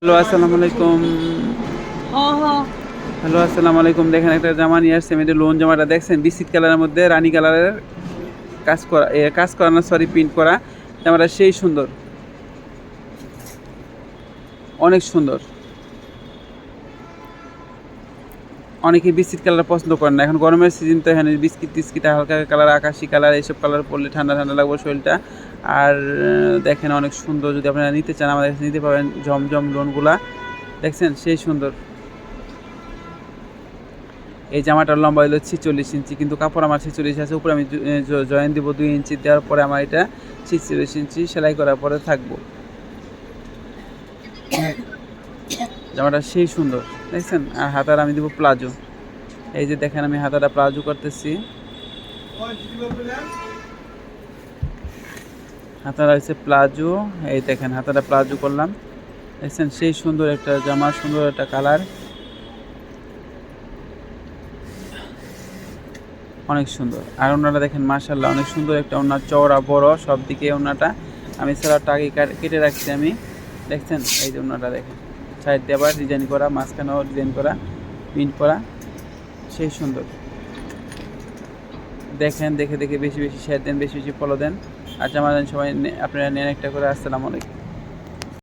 Hello আসসালামু আলাইকুম। Hello আসসালামু আলাইকুম। দেখেন একটা জামা নিয়ে আসছি আমি, এটা লোন জামাটা দেখছেন বিস্কিট কালারের মধ্যে রানী কালারের কাজ করা, কাজ করা না সরি প্রিন্ট করা। জামাটা সেই সুন্দর, অনেক সুন্দর। অনেকে বিস্কিট কালার পছন্দ করেন না, এখন গরমের সিজন তো এখানে বিস্কিট টিস্কিট হালকা কালার আকাশি কালার এইসব কালার পরলে ঠান্ডা ঠান্ডা লাগবে শরীরটা। আর দেখেন অনেক সুন্দর, যদি আপনারা নিতে চান আমাদের কাছে নিতে পারেন। জমজম লোনগুলা দেখছেন সেই সুন্দর। এই জামাটার লম্বা হলো 46 ইঞ্চি, কিন্তু কাপড় আমার 46 আছে। উপরে আমি জয়েন দিব 2 ইঞ্চি, দেওয়ার পরে আমার এটা 46 ইঞ্চি সেলাই করার পরে থাকবো। জামাটা সেই সুন্দর দেখছেন। আর হাতার আমি দিব প্লাজো। এই যে দেখেন আমি হাতাটা প্লাজো করতেছি। হাতাটা হচ্ছে প্লাজো, এই দেখেন হাতাটা প্লাজো করলাম দেখছেন। সেই সুন্দর একটা জামা, সুন্দর একটা কালার, অনেক সুন্দর। আর ওনাটা দেখেন মাশাআল্লাহ অনেক সুন্দর একটা ওনার, চওড়া বড় সব দিকে ওনাটা। আমি সেলারটা আগে কেটে রাখছি আমি, দেখছেন। এই যে ওনাটা দেখেন, সাইড দিয়ে আবার ডিজাইন করা, মাঝখানেও ডিজাইন করা, প্রিন্ট করা, সেই সুন্দর। দেখেন, দেখে দেখে বেশি বেশি শেয়ার দেন, বেশি বেশি ফলো দেন। আর জামা দেন সবাই, আপনারা নেন একটা করে। আসসালামু আলাইকুম।